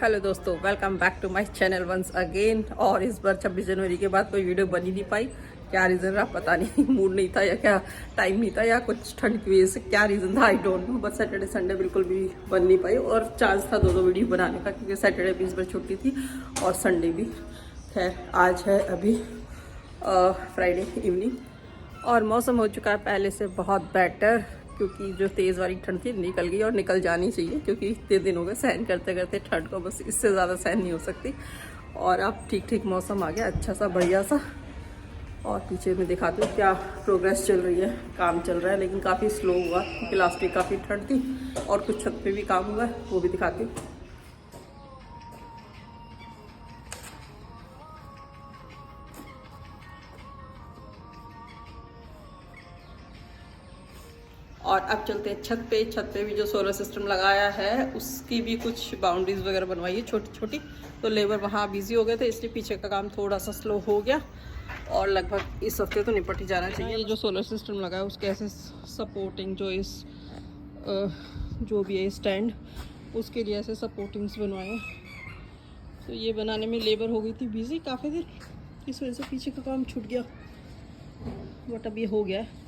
Hello दोस्तों, welcome back to my channel once again. और इस बार 26 जनवरी के बाद कोई वीडियो बन ही नहीं पाई। क्या रीज़न रहा पता नहीं, मूड नहीं था या क्या टाइम नहीं था या कुछ ठंड की वजह से क्या रीज़न था, आई डोंट नो। बस सैटरडे संडे बिल्कुल भी बन नहीं पाई और चांस था दो वीडियो बनाने का, क्योंकि सैटरडे भी इस बार छुट्टी थी और संडे भी। खैर आज है अभी फ्राइडे इवनिंग और मौसम हो चुका है पहले से बहुत बेटर, क्योंकि जो तेज़ वाली ठंड थी निकल गई और निकल जानी चाहिए, क्योंकि इतने दिन हो गए सहन करते करते ठंड को, बस इससे ज़्यादा सहन नहीं हो सकती। और अब ठीक ठीक मौसम आ गया, अच्छा सा बढ़िया सा। और पीछे में दिखाती हूँ क्या प्रोग्रेस चल रही है। काम चल रहा है लेकिन काफ़ी स्लो हुआ, क्योंकि लास्ट वीक काफ़ी ठंड थी। और कुछ छत पे भी काम हुआ है, वो भी दिखाती हूँ। और अब चलते हैं छत पे। छत पे भी जो सोलर सिस्टम लगाया है उसकी भी कुछ बाउंड्रीज वगैरह बनवाई है छोटी छोटी, तो लेबर वहाँ बिजी हो गए थे, इसलिए पीछे का काम थोड़ा सा स्लो हो गया और लगभग इस हफ्ते तो निपट ही जाना चाहिए। ये जो सोलर सिस्टम लगा है उसके ऐसे सपोर्टिंग जो इस जो भी है स्टैंड, उसके लिए ऐसे सपोर्टिंग्स बनवाए हैं। तो ये बनाने में लेबर हो गई थी बिजी काफ़ी देर, इस वजह से पीछे का काम छूट गया, बट अब ये हो गया है।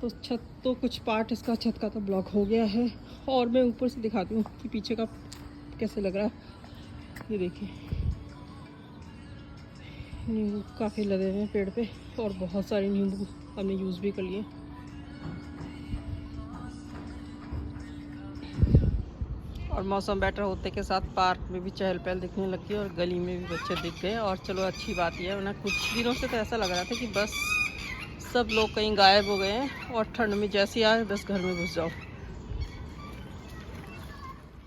तो छत तो कुछ पार्ट इसका छत का तो ब्लॉक हो गया है। और मैं ऊपर से दिखाती हूँ कि पीछे का कैसे लग रहा है। ये देखिए नींबू काफ़ी लगे हुए हैं पेड़ पे, और बहुत सारे नींबू हमने यूज़ भी कर लिए। और मौसम बेटर होते के साथ पार्क में भी चहल पहल दिखने लगी और गली में भी बच्चे दिख गए। और चलो अच्छी बात यह है, वरना कुछ दिनों से तो ऐसा लग रहा था कि बस सब लोग कहीं गायब हो गए हैं और ठंड में जैसे आए बस घर में घुस जाओ।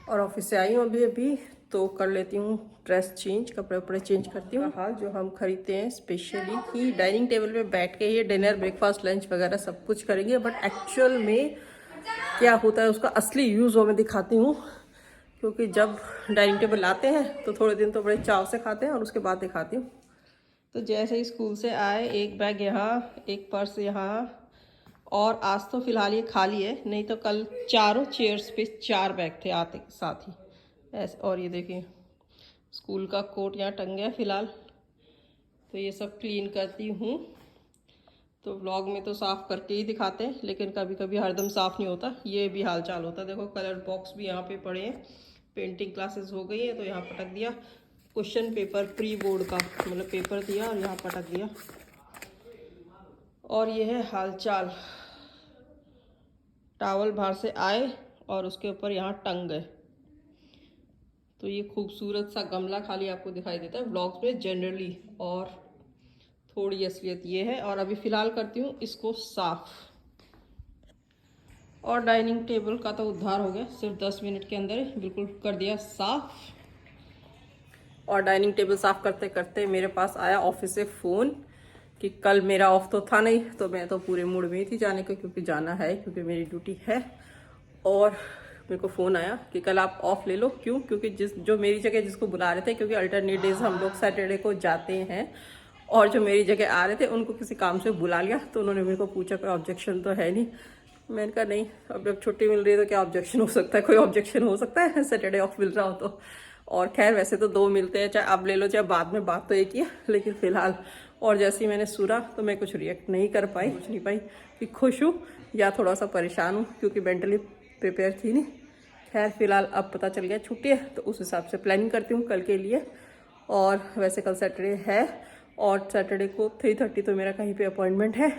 और ऑफिस से आई हूँ अभी अभी, तो कर लेती हूँ ड्रेस चेंज, कपड़े वपड़े चेंज करती हूँ। हाँ, जो हम खरीदते हैं स्पेशली कि डाइनिंग टेबल पे बैठ के ही डिनर ब्रेकफास्ट लंच वगैरह सब कुछ करेंगे, बट एक्चुअल में क्या होता है उसका असली यूज़ वो मैं दिखाती हूँ। क्योंकि जब डाइनिंग टेबल लाते हैं तो थोड़े दिन तो बड़े चाव से खाते हैं और उसके बाद दिखाती हूँ। तो जैसे ही स्कूल से आए, एक बैग यहाँ, एक पर्स यहाँ, और आज तो फिलहाल ये खाली है, नहीं तो कल चारों चेयर्स पे 4 बैग थे आते के साथ ही ऐसे। और ये देखिए स्कूल का कोट यहाँ टंग गया फिलहाल, तो ये सब क्लीन करती हूँ। तो व्लॉग में तो साफ़ करके ही दिखाते हैं, लेकिन कभी कभी हरदम साफ़ नहीं होता, ये भी हाल चाल होता है। देखो कलर बॉक्स भी यहाँ पे पड़े हैं, पेंटिंग क्लासेस हो गई है तो यहाँ पटक दिया। क्वेश्चन पेपर प्री बोर्ड का मतलब पेपर दिया और यहाँ पटक दिया। और ये है हाल चाल, टावल बाहर से आए और उसके ऊपर यहाँ टंग गए। तो ये खूबसूरत सा गमला खाली आपको दिखाई देता है ब्लॉग्स में जनरली, और थोड़ी असलियत ये है। और अभी फ़िलहाल करती हूँ इसको साफ़। और डाइनिंग टेबल का तो उद्धार हो गया, सिर्फ 10 मिनट के अंदर बिल्कुल कर दिया साफ़। और डाइनिंग टेबल साफ़ करते करते मेरे पास आया ऑफिस से फ़ोन कि कल मेरा ऑफ तो था नहीं, तो मैं तो पूरे मूड में ही थी जाने का, क्योंकि जाना है, क्योंकि मेरी ड्यूटी है। और मेरे को फ़ोन आया कि कल आप ऑफ ले लो। क्यों? क्योंकि जो मेरी जगह जिसको बुला रहे थे, क्योंकि अल्टरनेट डेज हम लोग सैटरडे को जाते हैं, और जो मेरी जगह आ रहे थे उनको किसी काम से बुला लिया। तो उन्होंने मेरे को पूछा कोई ऑब्जेक्शन तो है नहीं। मैंने कहा नहीं, अब जब छुट्टी मिल रही है तो क्या ऑब्जेक्शन हो सकता है, कोई ऑब्जेक्शन हो सकता है सैटरडे ऑफ मिल रहा हो तो। और खैर वैसे तो 2 मिलते हैं, चाहे अब ले लो चाहे बाद में, बात तो एक ही है, लेकिन फिलहाल। और जैसे ही मैंने सुना तो मैं कुछ रिएक्ट नहीं कर पाई, कुछ नहीं पाई कि खुश हूँ या थोड़ा सा परेशान हूँ, क्योंकि मेंटली प्रिपेयर थी नहीं। खैर फिलहाल अब पता चल गया छुट्टी है, तो उस हिसाब से प्लानिंग करती हूँ कल के लिए। और वैसे कल सैटरडे है और सैटरडे को 3:30 तो मेरा कहीं पे अपॉइंटमेंट है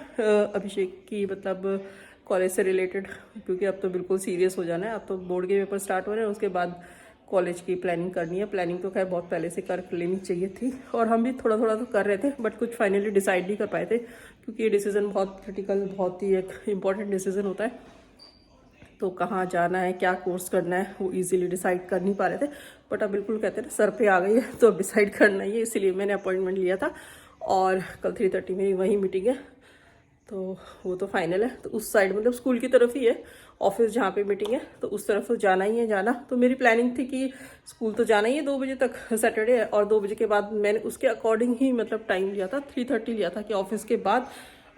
अभिषेक की, मतलब कॉलेज से रिलेटेड, क्योंकि अब तो बिल्कुल सीरियस हो जाना है। अब तो बोर्ड के पेपर स्टार्ट हो रहे हैं, उसके बाद कॉलेज की प्लानिंग करनी है। प्लानिंग तो खैर बहुत पहले से कर लेनी चाहिए थी, और हम भी थोड़ा थोड़ा तो कर रहे थे, बट कुछ फाइनली डिसाइड नहीं कर पाए थे, क्योंकि ये डिसीजन बहुत क्रिटिकल, बहुत ही एक इम्पॉर्टेंट डिसीजन होता है। तो कहाँ जाना है, क्या कोर्स करना है, वो इजीली डिसाइड कर नहीं पा रहे थे। बट अब बिल्कुल कहते हैं सर पे आ गई है, तो अब डिसाइड करना ही है, इसलिए मैंने अपॉइंटमेंट लिया था। और कल 3:30 मेरी वही मीटिंग है, तो वो तो फाइनल है। तो उस साइड मतलब स्कूल की तरफ ही है ऑफिस जहाँ पे मीटिंग है, तो उस तरफ तो जाना ही है जाना। तो मेरी प्लानिंग थी कि स्कूल तो जाना ही है 2 बजे तक सैटरडे है, और 2 बजे के बाद मैंने उसके अकॉर्डिंग ही मतलब टाइम लिया था, 3:30 लिया था कि ऑफिस के बाद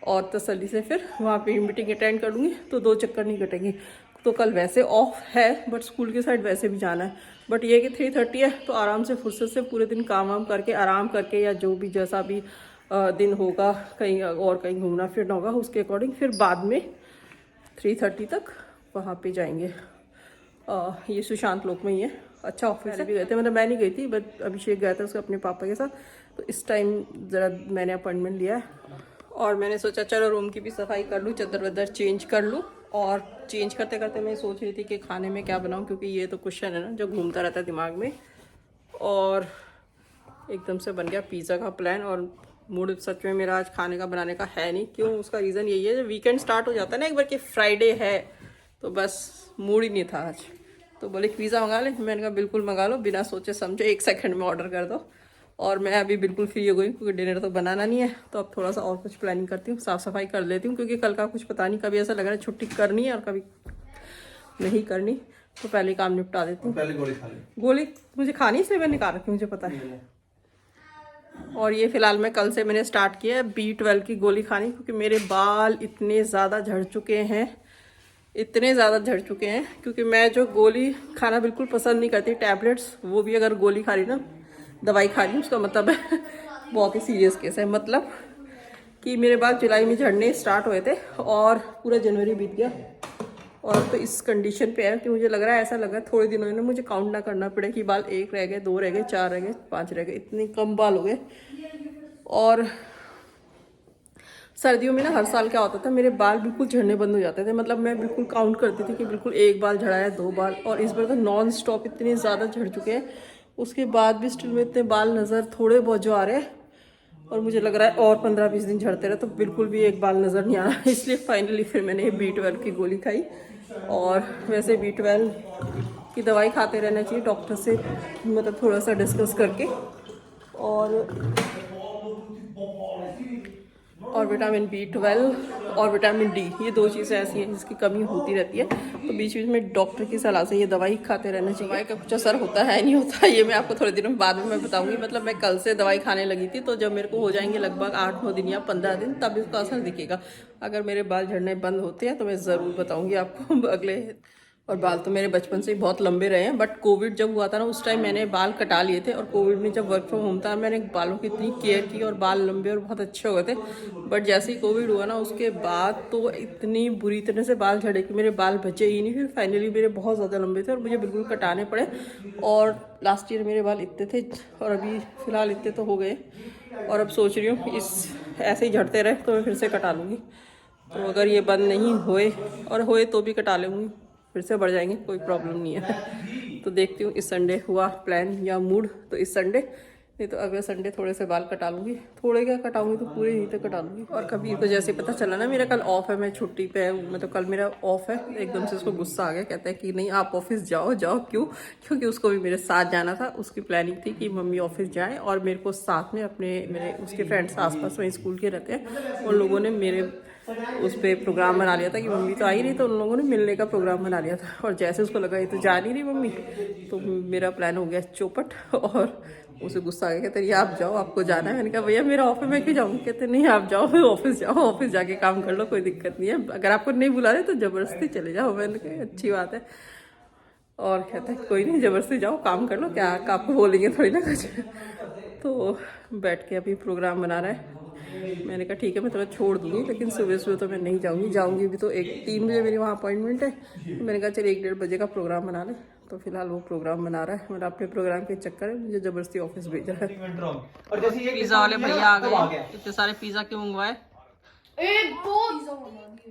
और तसल्ली से फिर वहाँ पे मीटिंग अटेंड कर लूँगी, तो 2 चक्कर नहीं कटेंगे। तो कल वैसे ऑफ है, बट स्कूल के साइड वैसे भी जाना है। बट ये कि 3:30 है तो आराम से फुर्सत से पूरे दिन काम वाम करके आराम करके, या जो भी जैसा भी दिन होगा, कहीं और कहीं घूमना फिरना होगा उसके अकॉर्डिंग फिर बाद में 3:30 तक वहाँ पे जाएंगे। ये सुशांत लोक में ही है, अच्छा ऑफिस भी गए थे, मतलब मैं नहीं गई थी बट अभिषेक गया था उसके अपने पापा के साथ। तो इस टाइम ज़रा मैंने अपॉइंटमेंट लिया है और मैंने सोचा चलो रूम की भी सफाई कर लूँ, चादर वादर चेंज कर लूँ। और चेंज करते करते मैं सोच रही थी कि खाने में क्या बनाऊँ, क्योंकि ये तो क्वेश्चन है ना जो घूमता रहता है दिमाग में। और एकदम से बन गया पिज़्ज़ा का प्लान, और मूड सच में मेरा आज खाने का बनाने का है नहीं। क्यों? उसका रीज़न यही है, जब वीकेंड स्टार्ट हो जाता है ना एक बार कि फ्राइडे है, तो बस मूड ही नहीं था आज। तो बोले पिज़्ज़ा मंगा ले, मैंने कहा बिल्कुल मंगा लो, बिना सोचे समझे 1 सेकंड में ऑर्डर कर दो। और मैं अभी बिल्कुल फ्री हो गई क्योंकि डिनर तो बनाना नहीं है, तो अब थोड़ा सा और कुछ प्लानिंग करती हूँ, साफ़ सफाई कर लेती हूँ, क्योंकि कल का कुछ पता नहीं, कभी ऐसा लग रहा है छुट्टी करनी है और कभी नहीं करनी, तो पहले काम निपटा देती हूँ। पहले गोली खा ली। गोली मुझे खानी, इसलिए मैंने निकाल रखी, मुझे पता है। और ये फिलहाल मैं कल से मैंने स्टार्ट किया है B12 की गोली खानी, क्योंकि मेरे बाल इतने ज़्यादा झड़ चुके हैं, इतने ज़्यादा झड़ चुके हैं। क्योंकि मैं जो गोली खाना बिल्कुल पसंद नहीं करती, टैबलेट्स, वो भी अगर गोली खा रही ना, दवाई खा रही, उसका मतलब है बहुत ही सीरियस केस है। मतलब कि मेरे बाल जुलाई में झड़ने स्टार्ट हुए थे और पूरा जनवरी बीत गया, और अब तो इस कंडीशन पे है कि मुझे लग रहा है, ऐसा लग रहा है थोड़े दिनों में मुझे काउंट ना करना पड़े कि बाल 1 रह गए, 2 रह गए, 4 रह गए, 5 रह गए, इतने कम बाल हो गए। और सर्दियों में ना हर साल क्या होता था, मेरे बाल बिल्कुल झड़ने बंद हो जाते थे। मतलब मैं बिल्कुल काउंट करती थी कि बिल्कुल 1 बाल झड़ा है, 2 बाल, और इस बार तो नॉन स्टॉप इतने ज़्यादा झड़ चुके हैं। उसके बाद भी स्टिल में इतने बाल नज़र थोड़े बहुत जो आ रहे हैं, और मुझे लग रहा है और 15-20 दिन झड़ते रहे तो बिल्कुल भी 1 बाल नज़र नहीं आ रहा। इसलिए फाइनली फिर मैंने B12 की गोली खाई। और वैसे B12 की दवाई खाते रहना चाहिए डॉक्टर से, मतलब थोड़ा सा डिस्कस करके। और विटामिन B12 और विटामिन D, ये 2 चीज़ें ऐसी हैं जिसकी कमी होती रहती है, तो बीच बीच में डॉक्टर की सलाह से ये दवाई खाते रहना चाहिए। दवाई का कुछ असर होता है नहीं होता, ये मैं आपको थोड़े दिनों बाद में मैं बताऊंगी। मतलब मैं कल से दवाई खाने लगी थी, तो जब मेरे को हो जाएंगे लगभग 8-9 दिन या 15 दिन, तब इसका असर दिखेगा। अगर मेरे बाल झड़ने बंद होते हैं तो मैं ज़रूर बताऊँगी आपको अगले। और बाल तो मेरे बचपन से ही बहुत लंबे रहे हैं, बट कोविड जब हुआ था ना, उस टाइम मैंने बाल कटा लिए थे। और कोविड में जब वर्क फ्रॉम होम था, मैंने बालों की इतनी केयर की और बाल लंबे और बहुत अच्छे हो गए थे। बट जैसे ही कोविड हुआ ना, उसके बाद तो इतनी बुरी तरह से बाल झड़े कि मेरे बाल बचे ही नहीं। फिर फाइनली मेरे बहुत ज़्यादा लंबे थे और मुझे बिल्कुल कटाने पड़े। और लास्ट ईयर मेरे बाल इतने थे, और अभी फ़िलहाल इतने तो हो गए। और अब सोच रही हूँ इस ऐसे ही झड़ते रहे तो मैं फिर से कटा लूँगी। तो अगर ये बंद नहीं होए, और होए तो भी कटा लूँगी, फिर से बढ़ जाएंगे, कोई प्रॉब्लम नहीं है। तो देखती हूँ इस संडे हुआ प्लान या मूड तो इस संडे, नहीं तो अगले संडे थोड़े से बाल कटा लूँगी। थोड़े क्या कटाऊंगी तो पूरे ही तो कटा लूँगी। और कभी तो जैसे पता चला ना मेरा कल ऑफ है, मैं छुट्टी पे हूँ, मतलब कल मेरा ऑफ है, एकदम से उसको गुस्सा आ गया। कहता है कि नहीं आप ऑफिस जाओ जाओ। क्यों? क्योंकि उसको भी मेरे साथ जाना था। उसकी प्लानिंग थी कि मम्मी ऑफिस जाएँ और मेरे को साथ में मेरे उसके फ्रेंड्स आसपास में स्कूल के रहते हैं, उन लोगों ने मेरे उस पर प्रोग्राम बना लिया था कि मम्मी तो आई नहीं, तो उन लोगों ने मिलने का प्रोग्राम बना लिया था। और जैसे उसको लगा ये तो जा नहीं रही मम्मी, तो मेरा प्लान हो गया चौपट। और उसे गुस्सा आ गया, कहते आप जाओ, आपको जाना है। मैंने कहा भैया मेरा ऑफिस मैं क्यों जाऊँगी? कहते नहीं आप जाओ, ऑफिस जाओ, ऑफिस जाके काम कर लो, कोई दिक्कत नहीं है, अगर आपको नहीं बुला रहे तो ज़बरदस्ती चले जाओ। मैंने कहा अच्छी बात है। और कहते हैं कोई नहीं, ज़बरदस्ती जाओ, काम कर लो, क्या आपको बोलेंगे थोड़ी ना कुछ। तो बैठ के अभी प्रोग्राम बना रहा है। मैंने कहा ठीक है मैं तुम्हें छोड़ दूँगी, लेकिन सुबह सुबह तो मैं नहीं जाऊँगी भी तो 3 बजे मेरी वहाँ अपॉइंटमेंट है। तो मैंने कहा चल 1-1:30 बजे का प्रोग्राम बना ले। तो फिलहाल वो प्रोग्राम बना रहा है, मतलब अपने प्रोग्राम के चक्कर में मुझे ज़बरदस्ती ऑफिस भेज रहा है। पिज़्ज़ा वाले भैया आ गए, इतने सारे पिज़्ज़ा क्यों मंगवाए?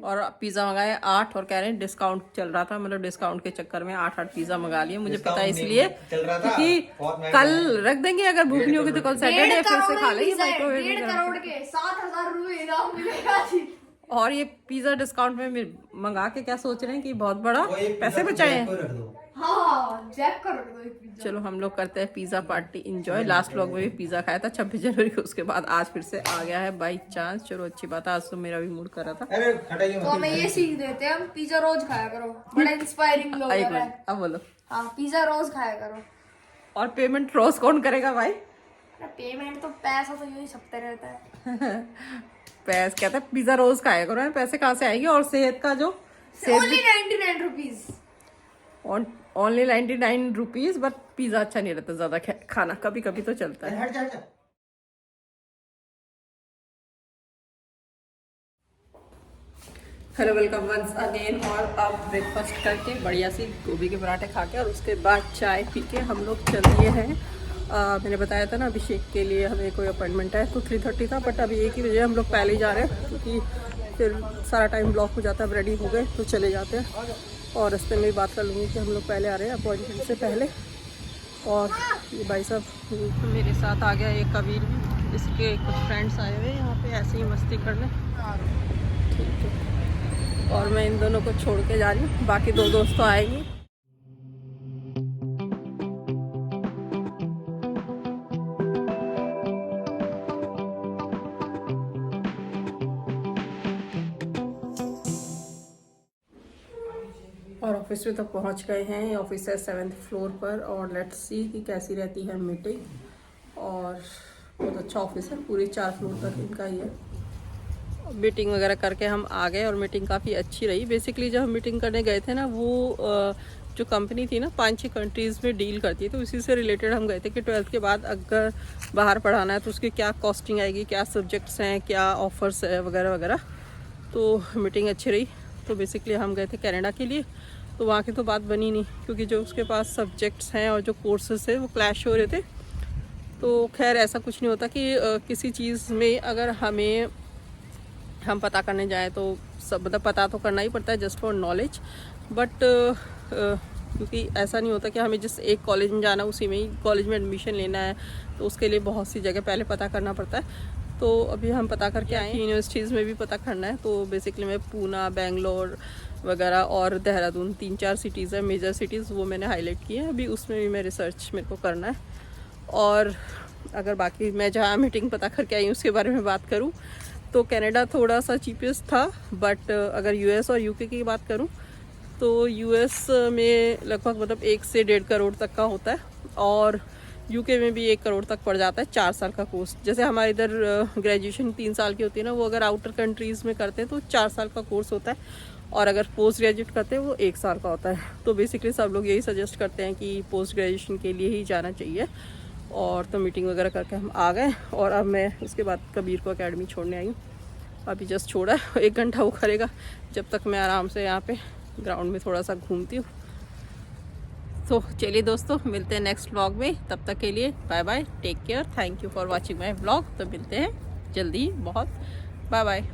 और पिज़्ज़ा मंगाए 8, और कह रहे हैं डिस्काउंट चल रहा था, मतलब डिस्काउंट के चक्कर में 8 पिज़्ज़ा मंगा लिए। मुझे पता है इसलिए, क्योंकि कल रख देंगे, अगर भूख नहीं होगी तो कल सैटरडे फिर से खा लेंगे माइक्रोवेव में। 1.5 करोड़ के 7,000 रुपए इनाम मिलेगा जी। और ये पिज़्ज़ा डिस्काउंट में मंगा के क्या सोच रहे हैं कि बहुत बड़ा पैसे बचाए हैं। हाँ, जैक कर दो एक पिज्जा। चलो हम लोग करते हैं pizza party enjoy. Last vlog में भी पिज़्ज़ा खाया था 26 जनवरी को, उसके बाद आज फिर से आ गया है बाई चांस। चलो अच्छी बात है, आज तो मेरा भी मूड कर रहा था। तो हमें ये सीख देते हैं, हम पिज्जा रोज खाया करो, बड़ा इंस्पायरिंग लोग है। अब बोलो। हाँ, पिज्जा रोज खाया करो। और पेमेंट रोज कौन करेगा भाई? पेमेंट तो पैसा तो यूं ही सबते रहता है। पैसे कहता है पिज़्ज़ा रोज खाया करो, पैसे कहाँ से आएंगे? और सेहत का जो Only 99 rupees. Only 99 rupees, but pizza अच्छा नहीं रहता ज्यादा खाना, कभी कभी तो चलता है। हट जा, हट जा। Hello, welcome once again. और अब ब्रेकफास्ट करके बढ़िया सी गोभी के पराठे खा के और उसके बाद चाय पी के हम लोग चल दिए हैं। मैंने बताया था ना अभिषेक के लिए हमें कोई अपॉइंटमेंट है, तो 3:30 था, बट अभी 1 ही बजे हम लोग पहले ही जा रहे हैं क्योंकि फिर सारा टाइम ब्लॉक हो जाता है। अब रेडी हो गए तो चले जाते हैं, और रास्ते में भी बात कर लूँगी कि हम लोग पहले आ रहे हैं अपॉइंटमेंट से पहले। और ये भाई साहब मेरे साथ आ गया एक कबीर भी, इसके कुछ फ्रेंड्स आए हुए यहाँ पे ऐसे ही मस्ती करने। ठीक है, और मैं इन दोनों को छोड़ के जा रही हूँ, बाकी 2 दोस्त तो आएंगे। और ऑफिस में तो पहुंच गए हैं। ऑफिस है 7th फ्लोर पर, और लेट्स सी कि कैसी रहती है मीटिंग। और बहुत अच्छा ऑफिस है, पूरे 4 फ्लोर तक इनका ही है। मीटिंग वगैरह करके हम आ गए और मीटिंग काफ़ी अच्छी रही। बेसिकली जब हम मीटिंग करने गए थे ना, वो जो कंपनी थी ना 5-6 कंट्रीज़ में डील करती है, तो इसी से रिलेटेड हम गए थे कि 12th के बाद अगर बाहर पढ़ाना है तो उसकी क्या कॉस्टिंग आएगी, क्या सब्जेक्ट्स हैं, क्या ऑफर्स है वगैरह वगैरह। तो मीटिंग अच्छी रही। तो बेसिकली हम गए थे कनाडा के लिए, तो वहाँ की तो बात बनी नहीं क्योंकि जो उसके पास सब्जेक्ट्स हैं और जो कोर्सेज है वो क्लैश हो रहे थे। तो खैर ऐसा कुछ नहीं होता कि किसी चीज़ में अगर हम पता करने जाएँ तो सब मतलब पता तो करना ही पड़ता है जस्ट फॉर नॉलेज। बट क्योंकि ऐसा नहीं होता कि हमें जिस एक कॉलेज में जाना उसी में ही कॉलेज में एडमिशन लेना है, तो उसके लिए बहुत सी जगह पहले पता करना पड़ता है। तो अभी हम पता करके आए, यूनिवर्सिटीज़ में भी पता करना है। तो बेसिकली मैं पूना, बेंगलोर वगैरह और देहरादून 3-4 सिटीज़ है, मेजर सिटीज़, वो मैंने हाईलाइट किए हैं। अभी उसमें भी मैं रिसर्च मेरे को करना है। और अगर बाकी मैं जहाँ मीटिंग पता करके आई हूँ उसके बारे में बात करूँ तो कनाडा थोड़ा सा चीपेस्ट था, बट अगर यूएस और यूके की बात करूँ तो यूएस में लगभग मतलब 1 से 1.5 करोड़ तक का होता है, और यूके में भी 1 करोड़ तक पड़ जाता है 4 साल का कोर्स। जैसे हमारे इधर ग्रेजुएशन 3 साल की होती है ना, वो अगर आउटर कंट्रीज़ में करते हैं तो 4 साल का कोर्स होता है, और अगर पोस्ट ग्रेजुएट करते हैं वो 1 साल का होता है। तो बेसिकली सब लोग यही सजेस्ट करते हैं कि पोस्ट ग्रेजुएशन के लिए ही जाना चाहिए। और तो मीटिंग वगैरह करके हम आ गए, और अब मैं उसके बाद कबीर को एकेडमी छोड़ने आई हूँ। अभी जस्ट छोड़ा है, 1 घंटा वो करेगा, जब तक मैं आराम से यहाँ पे ग्राउंड में थोड़ा सा घूमती हूँ। तो चलिए दोस्तों, मिलते हैं नेक्स्ट व्लॉग में। तब तक के लिए bye bye, take care, thank you for watching my vlog. तो मिलते हैं जल्दी, बहुत बाय बाय।